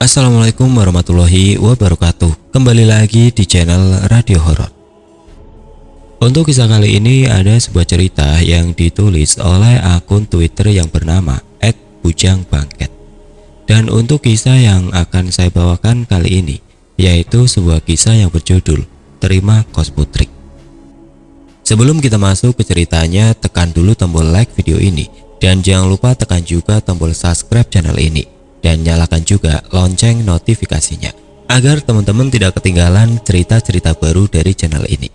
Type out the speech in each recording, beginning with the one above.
Assalamualaikum warahmatullahi wabarakatuh. Kembali lagi di channel Radio Horor. Untuk kisah kali ini ada sebuah cerita yang ditulis oleh akun Twitter yang bernama @bujangbangket. Dan untuk kisah yang akan saya bawakan kali ini yaitu sebuah kisah yang berjudul Terima Kos Putri. Sebelum kita masuk ke ceritanya, tekan dulu tombol like video ini dan jangan lupa tekan juga tombol subscribe channel ini dan nyalakan juga lonceng notifikasinya agar teman-teman tidak ketinggalan cerita-cerita baru dari channel ini.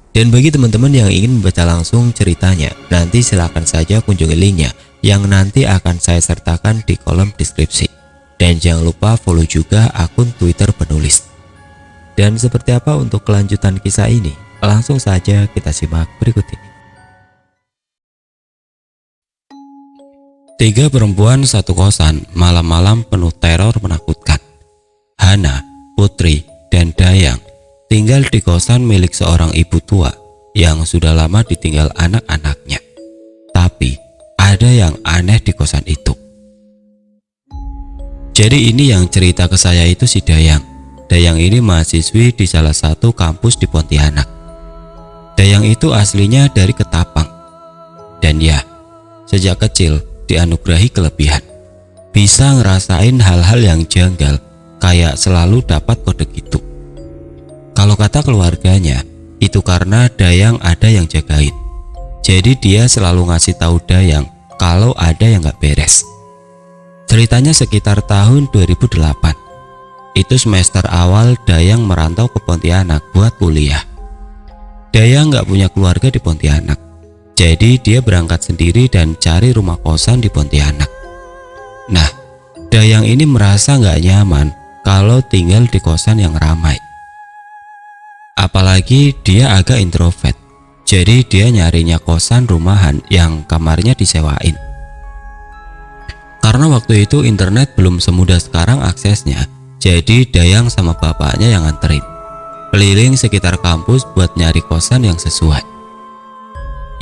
Dan bagi teman-teman yang ingin membaca langsung ceritanya, nanti silahkan saja kunjungi linknya yang nanti akan saya sertakan di kolom deskripsi. Dan jangan lupa follow juga akun Twitter penulis. Dan seperti apa untuk kelanjutan kisah ini? Langsung saja kita simak berikut ini. 3 perempuan satu kosan malam-malam penuh teror menakutkan. Hana, Putri, dan Dayang tinggal di kosan milik seorang ibu tua yang sudah lama ditinggal anak-anaknya. Tapi ada yang aneh di kosan itu. Jadi ini yang cerita ke saya itu si Dayang. Dayang ini mahasiswi di salah satu kampus di Pontianak. Dayang itu aslinya dari Ketapang. Dan ya, sejak kecil dianugerahi kelebihan. Bisa ngerasain hal-hal yang janggal, kayak selalu dapat kode gitu. Kalau kata keluarganya, itu karena Dayang ada yang jagain. Jadi dia selalu ngasih tahu Dayang kalau ada yang gak beres. Ceritanya sekitar tahun 2008. Itu semester awal Dayang merantau ke Pontianak buat kuliah. Dayang gak punya keluarga di Pontianak. Jadi dia berangkat sendiri dan cari rumah kosan di Pontianak. Nah, Dayang ini merasa gak nyaman kalau tinggal di kosan yang ramai. Apalagi dia agak introvert. Jadi dia nyarinya kosan rumahan yang kamarnya disewain. Karena waktu itu internet belum semudah sekarang aksesnya. Jadi Dayang sama bapaknya yang nganterin keliling sekitar kampus buat nyari kosan yang sesuai,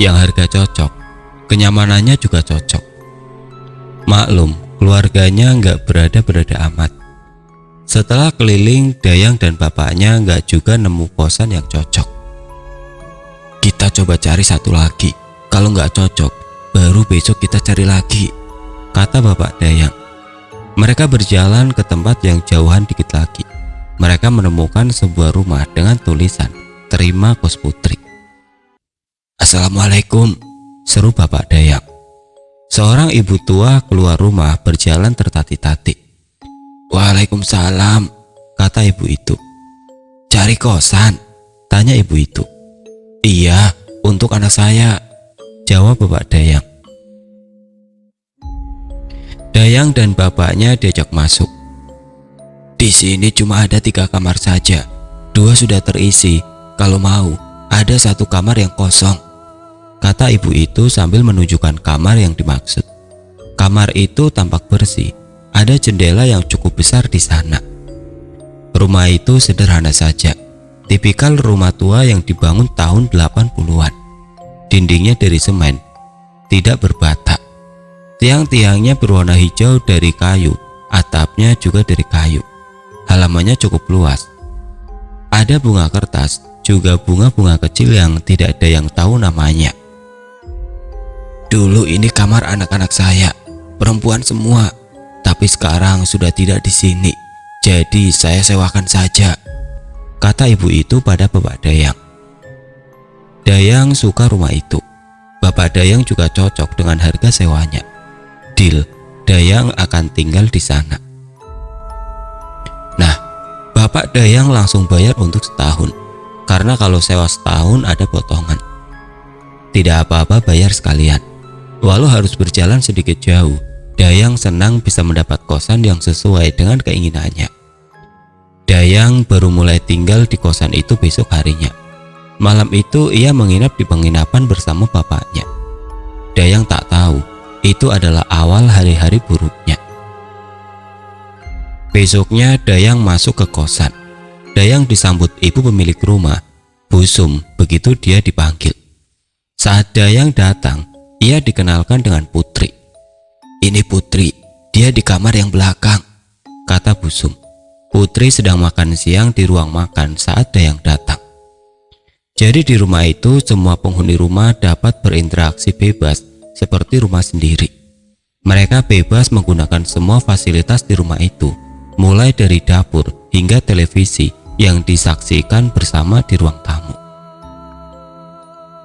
yang harga cocok, kenyamanannya juga cocok. Maklum, keluarganya nggak berada-berada amat. Setelah keliling, Dayang dan bapaknya nggak juga nemu kosan yang cocok. Kita coba cari satu lagi, kalau nggak cocok, baru besok kita cari lagi, kata bapak Dayang. Mereka berjalan ke tempat yang jauhan dikit lagi. Mereka menemukan sebuah rumah dengan tulisan Terima Kos Putri. Assalamualaikum, seru bapak Dayang. Seorang ibu tua keluar rumah berjalan tertati-tati. Waalaikumsalam, kata ibu itu. Cari kosan? Tanya ibu itu. Iya, untuk anak saya, jawab bapak Dayang. Dayang dan bapaknya diajak masuk. Di sini cuma ada 3 kamar saja. 2 sudah terisi. Kalau mau, ada 1 kamar yang kosong, kata ibu itu sambil menunjukkan kamar yang dimaksud. Kamar itu tampak bersih. Ada jendela yang cukup besar di sana. Rumah itu sederhana saja. Tipikal rumah tua yang dibangun tahun 80-an. Dindingnya dari semen, tidak berbata. Tiang-tiangnya berwarna hijau dari kayu, atapnya juga dari kayu. Halamannya cukup luas. Ada bunga kertas, juga bunga-bunga kecil yang tidak ada yang tahu namanya. Dulu ini kamar anak-anak saya, perempuan semua, tapi sekarang sudah tidak di sini. Jadi saya sewakan saja, kata ibu itu pada bapak Dayang. Dayang suka rumah itu. Bapak Dayang juga cocok dengan harga sewanya. Deal, Dayang akan tinggal di sana. Nah, bapak Dayang langsung bayar untuk setahun, karena kalau sewa setahun ada potongan. Tidak apa-apa bayar sekalian. Walau harus berjalan sedikit jauh, Dayang senang bisa mendapat kosan yang sesuai dengan keinginannya. Dayang baru mulai tinggal di kosan itu besok harinya. Malam itu ia menginap di penginapan bersama bapaknya. Dayang tak tahu, itu adalah awal hari-hari buruknya. Besoknya Dayang masuk ke kosan. Dayang disambut ibu pemilik rumah, Bu Sum, begitu dia dipanggil. Saat Dayang datang, ia dikenalkan dengan Putri. Ini Putri, dia di kamar yang belakang, kata Busum. Putri sedang makan siang di ruang makan saat Dayang datang. Jadi di rumah itu semua penghuni rumah dapat berinteraksi bebas seperti rumah sendiri. Mereka bebas menggunakan semua fasilitas di rumah itu, mulai dari dapur hingga televisi yang disaksikan bersama di ruang tamu.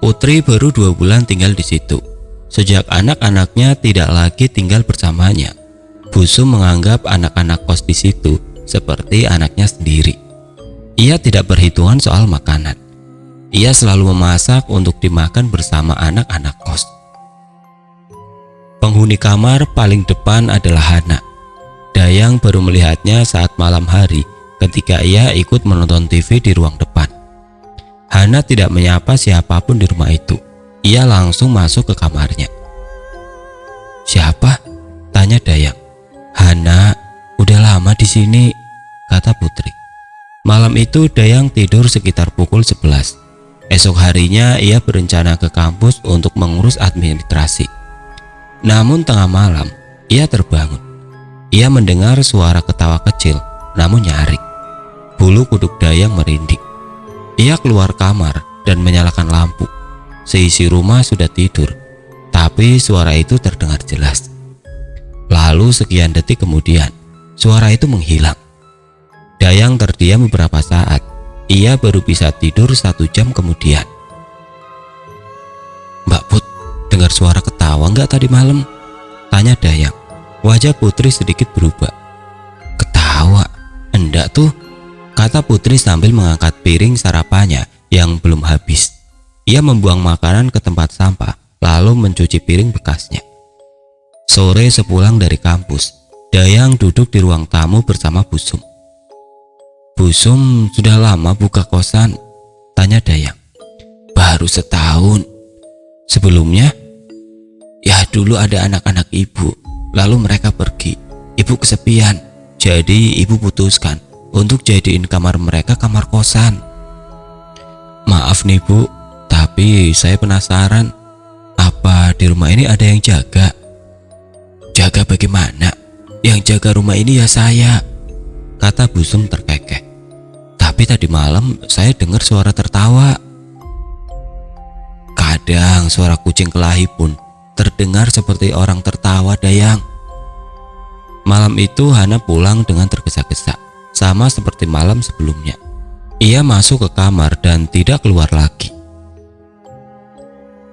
Putri baru 2 bulan tinggal di situ. Sejak anak-anaknya tidak lagi tinggal bersamanya, Busum menganggap anak-anak kos di situ seperti anaknya sendiri. Ia tidak berhitungan soal makanan. Ia selalu memasak untuk dimakan bersama anak-anak kos. Penghuni kamar paling depan adalah Hana. Dayang baru melihatnya saat malam hari ketika ia ikut menonton TV di ruang depan. Hana tidak menyapa siapapun di rumah itu. Ia langsung masuk ke kamarnya. "Siapa?" tanya Dayang. "Hana, udah lama di sini," kata Putri. Malam itu Dayang tidur sekitar pukul 11. Esok harinya ia berencana ke kampus untuk mengurus administrasi. Namun tengah malam ia terbangun. Ia mendengar suara ketawa kecil namun nyaring. Bulu kuduk Dayang merinding. Ia keluar kamar dan menyalakan lampu. Seisi rumah sudah tidur, tapi suara itu terdengar jelas. Lalu sekian detik kemudian, suara itu menghilang. Dayang terdiam beberapa saat. Ia baru bisa tidur 1 jam kemudian. "Mbak Put, dengar suara ketawa nggak tadi malam?" tanya Dayang. Wajah Putri sedikit berubah. "Ketawa? Enggak tuh," kata Putri sambil mengangkat piring sarapannya yang belum habis. Ia membuang makanan ke tempat sampah, lalu mencuci piring bekasnya. Sore sepulang dari kampus, Dayang duduk di ruang tamu bersama Busum. "Busum sudah lama buka kosan?" tanya Dayang. "Baru setahun. Sebelumnya?" "Ya dulu ada anak-anak ibu, lalu mereka pergi. Ibu kesepian, jadi ibu putuskan untuk jadiin kamar mereka kamar kosan." "Maaf nih Bu, tapi saya penasaran, apa di rumah ini ada yang jaga?" "Jaga bagaimana? Yang jaga rumah ini ya saya," kata Busum terkekeh. "Tapi tadi malam saya dengar suara tertawa." "Kadang suara kucing kelahi pun terdengar seperti orang tertawa, Dayang." Malam itu Hana pulang dengan tergesa-gesa, sama seperti malam sebelumnya. Ia masuk ke kamar dan tidak keluar lagi.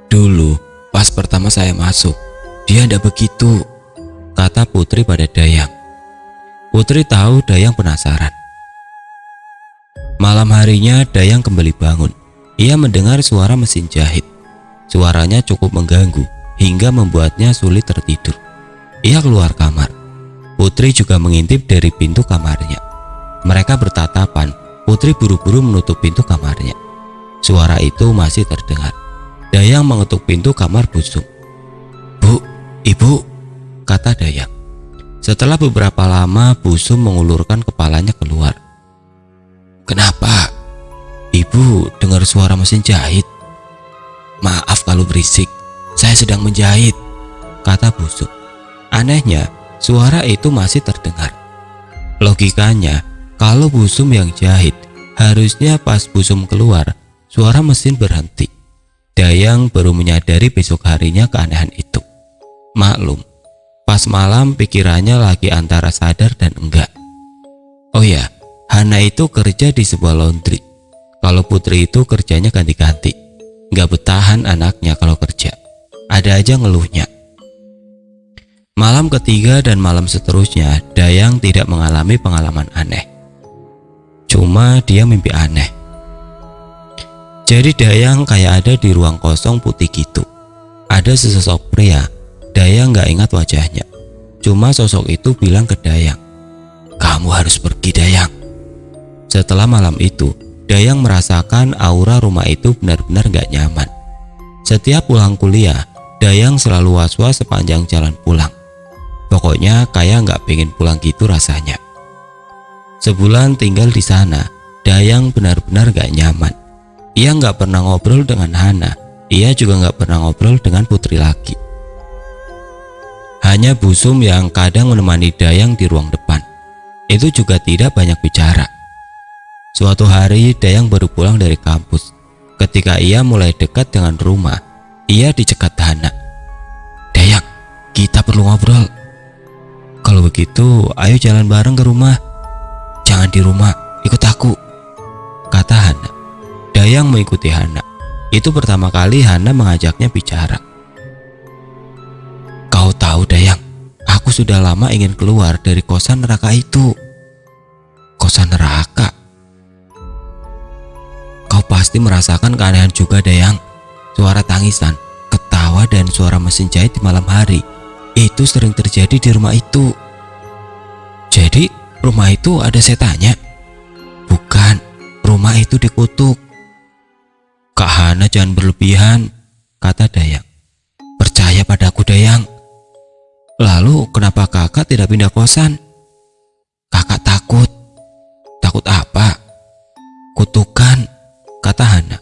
"Dulu pas pertama saya masuk, dia tidak begitu," kata Putri pada Dayang. Putri tahu Dayang penasaran. Malam harinya Dayang kembali bangun. Ia mendengar suara mesin jahit. Suaranya cukup mengganggu hingga membuatnya sulit tertidur. Ia keluar kamar. Putri juga mengintip dari pintu kamarnya. Mereka bertatapan. Putri buru-buru menutup pintu kamarnya. Suara itu masih terdengar. Dayang mengetuk pintu kamar Busum. "Bu, Ibu," kata Dayang. Setelah beberapa lama Busum mengulurkan kepalanya keluar. "Kenapa?" "Ibu dengar suara mesin jahit." "Maaf kalau berisik, saya sedang menjahit," kata Busum. Anehnya, suara itu masih terdengar. Logikanya, kalau Busum yang jahit, harusnya pas Busum keluar, suara mesin berhenti. Dayang baru menyadari besok harinya keanehan itu. Maklum, pas malam pikirannya lagi antara sadar dan enggak. Oh ya, Hana itu kerja di sebuah laundry. Kalau Putri itu kerjanya ganti-ganti. Gak betahan anaknya kalau kerja. Ada aja ngeluhnya. Malam ketiga dan malam seterusnya, Dayang tidak mengalami pengalaman aneh. Cuma dia mimpi aneh. Jadi Dayang kayak ada di ruang kosong putih gitu. Ada sesosok pria. Dayang gak ingat wajahnya. Cuma sosok itu bilang ke Dayang, "Kamu harus pergi, Dayang." Setelah malam itu, Dayang merasakan aura rumah itu benar-benar gak nyaman. Setiap pulang kuliah, Dayang selalu was-was sepanjang jalan pulang. Pokoknya kayak gak pengen pulang gitu rasanya. Sebulan tinggal di sana, Dayang benar-benar gak nyaman. Ia gak pernah ngobrol dengan Hana. Ia juga gak pernah ngobrol dengan Putri lagi. Hanya Busum yang kadang menemani Dayang di ruang depan. itu juga tidak banyak bicara. Suatu hari Dayang baru pulang dari kampus. Ketika ia mulai dekat dengan rumah, ia dicegat Hana. "Dayang, kita perlu ngobrol." "Kalau begitu, ayo jalan bareng ke rumah." "Jangan di rumah, ikut aku," kata Hana. Dayang mengikuti Hana. Itu pertama kali Hana mengajaknya bicara. "Kau tahu Dayang, aku sudah lama ingin keluar dari kosan neraka itu." "Kosan neraka?" "Kau pasti merasakan keanehan juga Dayang. Suara tangisan, ketawa dan suara mesin jahit di malam hari itu sering terjadi di rumah itu." "Jadi rumah itu ada setannya?" "Bukan, rumah itu dikutuk." "Kak Hana, jangan berlebihan," kata Dayang. "Percaya padaku Dayang." "Lalu kenapa kakak tidak pindah kosan?" "Kakak takut." "Takut apa?" "Kutukan," kata Hana.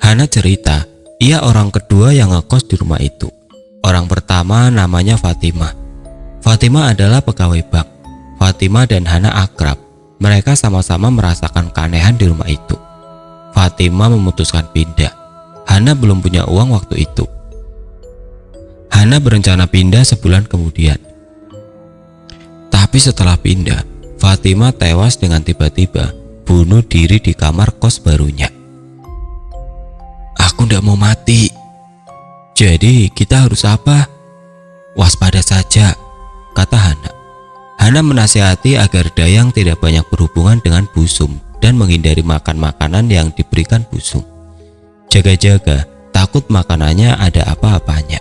Hana cerita, ia orang kedua yang ngekos di rumah itu. Orang pertama namanya Fatimah. Fatimah adalah pegawai bank. Fatimah dan Hana akrab. Mereka sama-sama merasakan keanehan di rumah itu. Fatimah memutuskan pindah. Hana belum punya uang waktu itu. Hana berencana pindah sebulan kemudian. Tapi setelah pindah, Fatimah tewas dengan tiba-tiba bunuh diri di kamar kos barunya. "Aku tidak mau mati." "Jadi kita harus apa?" "Waspada saja," kata Hana. Hana menasihati agar Dayang tidak banyak berhubungan dengan Busum dan menghindari makan makanan yang diberikan Busum. Jaga-jaga, takut makanannya ada apa-apanya.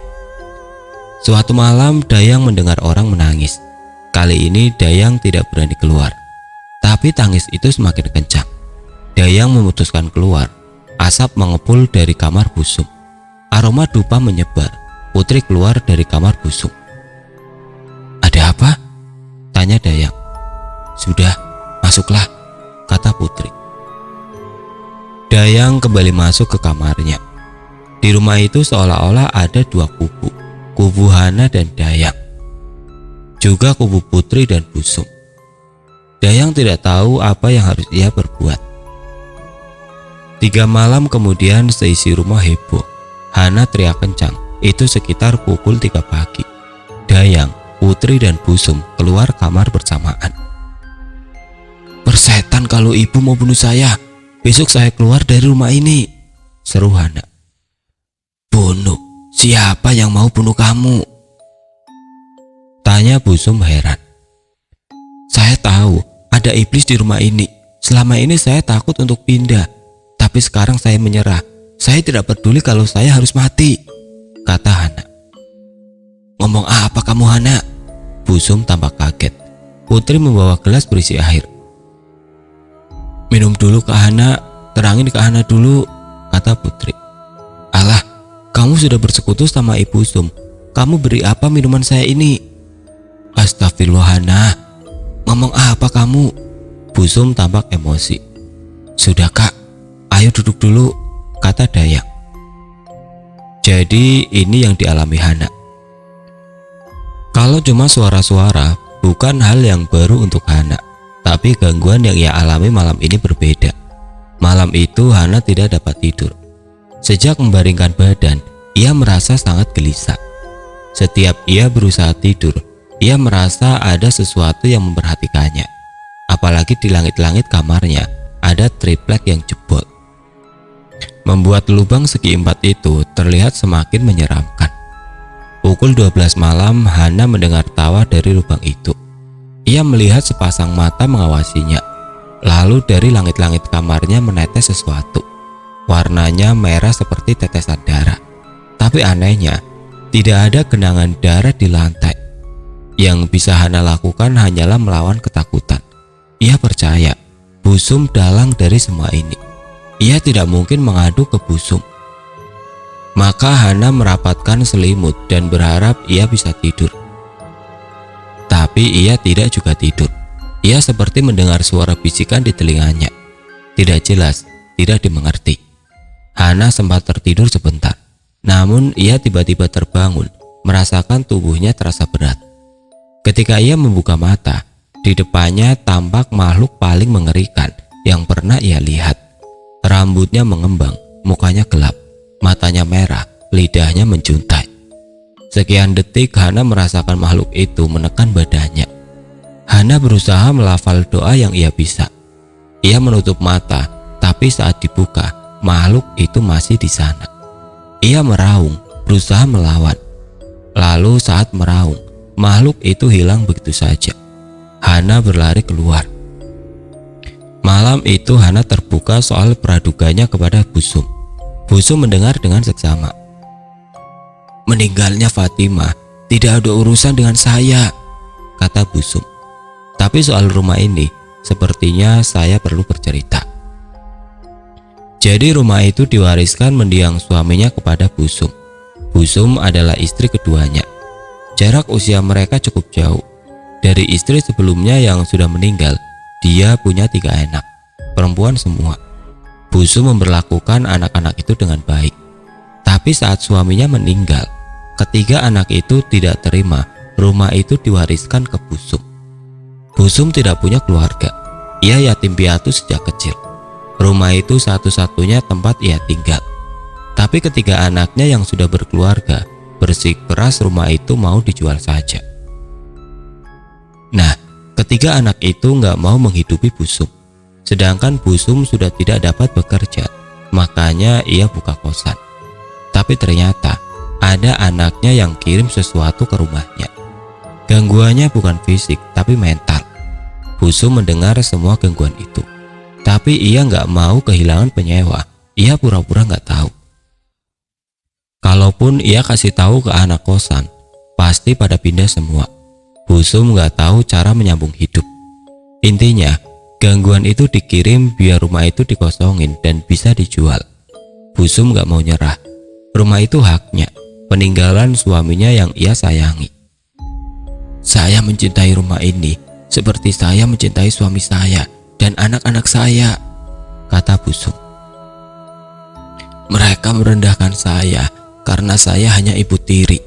Suatu malam Dayang mendengar orang menangis. Kali ini Dayang tidak berani keluar. Tapi tangis itu semakin kencang. Dayang memutuskan keluar. Asap mengepul dari kamar Busum. Aroma dupa menyebar. Putri keluar dari kamar Busum. "Ada apa?" tanya Dayang. "Sudah, masuklah," kata Putri. Dayang kembali masuk ke kamarnya. Di rumah itu seolah-olah ada dua kubu. Kubu Hana dan Dayang. Juga kubu Putri dan Busum. Dayang tidak tahu apa yang harus ia perbuat. 3 malam kemudian seisi rumah heboh. Hana teriak kencang. Itu sekitar pukul 3 pagi. Dayang, Putri dan Busum keluar kamar bersamaan. "Persetan kalau ibu mau bunuh saya. Besok saya keluar dari rumah ini," seru Hana. "Bunuh? Siapa yang mau bunuh kamu?" tanya Busum heran. "Saya tahu ada iblis di rumah ini. Selama ini saya takut untuk pindah. Tapi sekarang saya menyerah. Saya tidak peduli kalau saya harus mati," kata Hana. "Ngomong apa kamu Hana?" Busum tampak kaget. Putri membawa gelas berisi air. "Minum dulu Kak Hana, terangin ke Hana dulu," kata Putri. "Alah, kamu sudah bersekutu sama Ibu Sum. Kamu beri apa minuman saya ini?" "Astagfirullah Hana, ngomong apa kamu?" Busum tampak emosi. "Sudah Kak, ayo duduk dulu," kata Dayang. Jadi ini yang dialami Hana. Kalau cuma suara-suara, bukan hal yang baru untuk Hana. Tapi gangguan yang ia alami malam ini berbeda. Malam itu Hana tidak dapat tidur. Sejak membaringkan badan, ia merasa sangat gelisah. Setiap ia berusaha tidur, ia merasa ada sesuatu yang memperhatikannya. Apalagi di langit-langit kamarnya ada triplek yang jebol. Membuat lubang segi 4 itu terlihat semakin menyeramkan. Pukul 12 malam, Hana mendengar tawa dari lubang itu. Ia melihat sepasang mata mengawasinya. Lalu dari langit-langit kamarnya menetes sesuatu. Warnanya merah seperti tetesan darah. Tapi anehnya, tidak ada genangan darah di lantai. Yang bisa Hana lakukan hanyalah melawan ketakutan. Ia percaya Busum dalang dari semua ini. Ia tidak mungkin mengadu ke Busum. Maka Hana merapatkan selimut dan berharap ia bisa tidur. Tapi ia tidak juga tidur. Ia seperti mendengar suara bisikan di telinganya. Tidak jelas, tidak dimengerti. Hana sempat tertidur sebentar. Namun ia tiba-tiba terbangun, merasakan tubuhnya terasa berat. Ketika ia membuka mata, Di depannya tampak makhluk paling mengerikan yang pernah ia lihat. Rambutnya mengembang, mukanya gelap, matanya merah, lidahnya menjuntai. Sekian detik Hana merasakan makhluk itu menekan badannya. Hana berusaha melafal doa yang ia bisa. Ia menutup mata, tapi saat dibuka, makhluk itu masih di sana. Ia meraung, berusaha melawan. Lalu saat meraung, makhluk itu hilang begitu saja. Hana berlari keluar. Malam itu Hana terbuka soal praduganya kepada Busum. Busum mendengar dengan seksama. "Meninggalnya Fatimah tidak ada urusan dengan saya," kata Busum. "Tapi soal rumah ini, sepertinya saya perlu bercerita." Jadi rumah itu diwariskan mendiang suaminya kepada Busum. Busum adalah istri keduanya. Jarak usia mereka cukup jauh. Dari istri sebelumnya yang sudah meninggal, dia punya 3 anak, perempuan semua. Busum memperlakukan anak-anak itu dengan baik. Tapi saat suaminya meninggal, ketiga anak itu tidak terima rumah itu diwariskan ke Busum. Busum tidak punya keluarga. Ia yatim piatu sejak kecil. Rumah itu satu-satunya tempat ia tinggal. Tapi ketiga anaknya yang sudah berkeluarga bersikeras rumah itu mau dijual saja. Nah, ketiga anak itu nggak mau menghidupi Busum. Sedangkan Busum sudah tidak dapat bekerja, makanya ia buka kosan. Tapi ternyata ada anaknya yang kirim sesuatu ke rumahnya. Gangguannya bukan fisik, tapi mental. Busum mendengar semua gangguan itu. Tapi ia nggak mau kehilangan penyewa. Ia pura-pura nggak tahu. Kalaupun ia kasih tahu ke anak kosan, pasti pada pindah semua. Busum nggak tahu cara menyambung hidup. Intinya, gangguan itu dikirim biar rumah itu dikosongin dan bisa dijual. Busum nggak mau nyerah. Rumah itu haknya, peninggalan suaminya yang ia sayangi. "Saya mencintai rumah ini seperti saya mencintai suami saya dan anak-anak saya," kata Busum. "Mereka merendahkan saya karena saya hanya ibu tiri.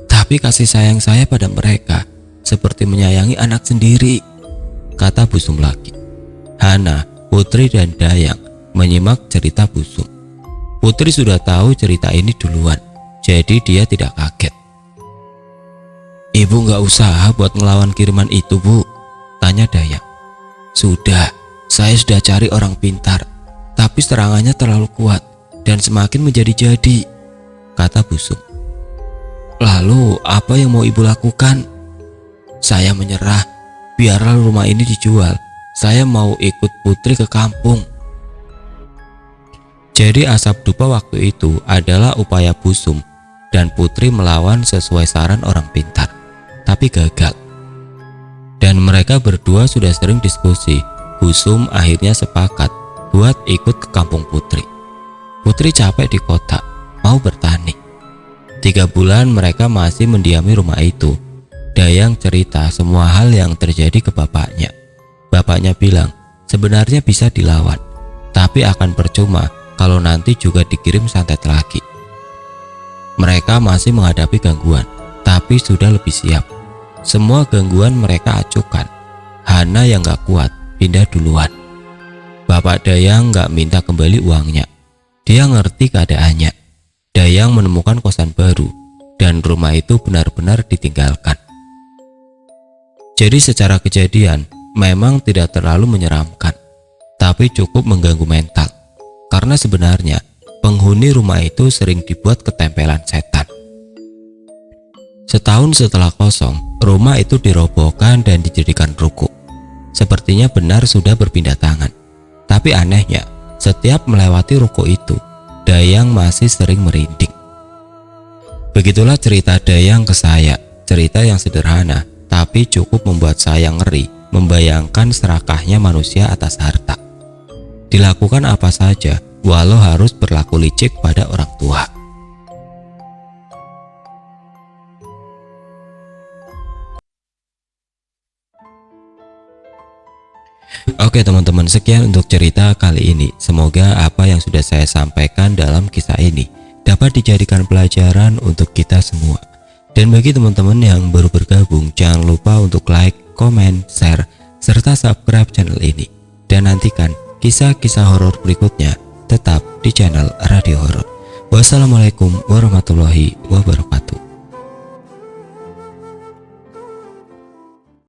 Tapi kasih sayang saya pada mereka seperti menyayangi anak sendiri," kata Busum lagi. Hana, Putri dan Dayang menyimak cerita Busum. Putri sudah tahu cerita ini duluan, jadi dia tidak kaget. "Ibu nggak usaha buat ngelawan kiriman itu, Bu?" tanya Dayang. "Sudah, saya sudah cari orang pintar, tapi serangannya terlalu kuat dan semakin menjadi-jadi," kata Busum. "Lalu apa yang mau ibu lakukan?" "Saya menyerah, biarlah rumah ini dijual. Saya mau ikut Putri ke kampung." Jadi asap dupa waktu itu adalah upaya Busum dan Putri melawan sesuai saran orang pintar, tapi gagal. Dan mereka berdua sudah sering diskusi. Busum akhirnya sepakat buat ikut ke kampung Putri. Putri capek di kota, mau bertani. 3 bulan mereka masih mendiami rumah itu. Dayang cerita semua hal yang terjadi ke bapaknya. Bapaknya bilang sebenarnya bisa dilawan, tapi akan percuma kalau nanti juga dikirim santet lagi. Mereka masih menghadapi gangguan, tapi sudah lebih siap. Semua gangguan mereka acuhkan. Hana yang gak kuat pindah duluan. Bapak Dayang gak minta kembali uangnya. Dia ngerti keadaannya. Dayang menemukan kosan baru dan rumah itu benar-benar ditinggalkan. Jadi secara kejadian memang tidak terlalu menyeramkan, tapi cukup mengganggu mental. Karena sebenarnya penghuni rumah itu sering dibuat ketempelan setan. Setahun setelah kosong, rumah itu dirobohkan dan dijadikan ruko. Sepertinya benar sudah berpindah tangan. Tapi anehnya, setiap melewati ruko itu, Dayang masih sering merinding. Begitulah cerita Dayang ke saya. Cerita yang sederhana, tapi cukup membuat saya ngeri membayangkan serakahnya manusia atas harta. Dilakukan apa saja, walau harus berlaku licik pada orang tua. Oke teman-teman, sekian untuk cerita kali ini. Semoga apa yang sudah saya sampaikan dalam kisah ini dapat dijadikan pelajaran untuk kita semua. Dan bagi teman-teman yang baru bergabung, jangan lupa untuk like, komen, share, serta subscribe channel ini. Dan nantikan kisah-kisah horor berikutnya tetap di channel Radio Horor. Wassalamualaikum warahmatullahi wabarakatuh.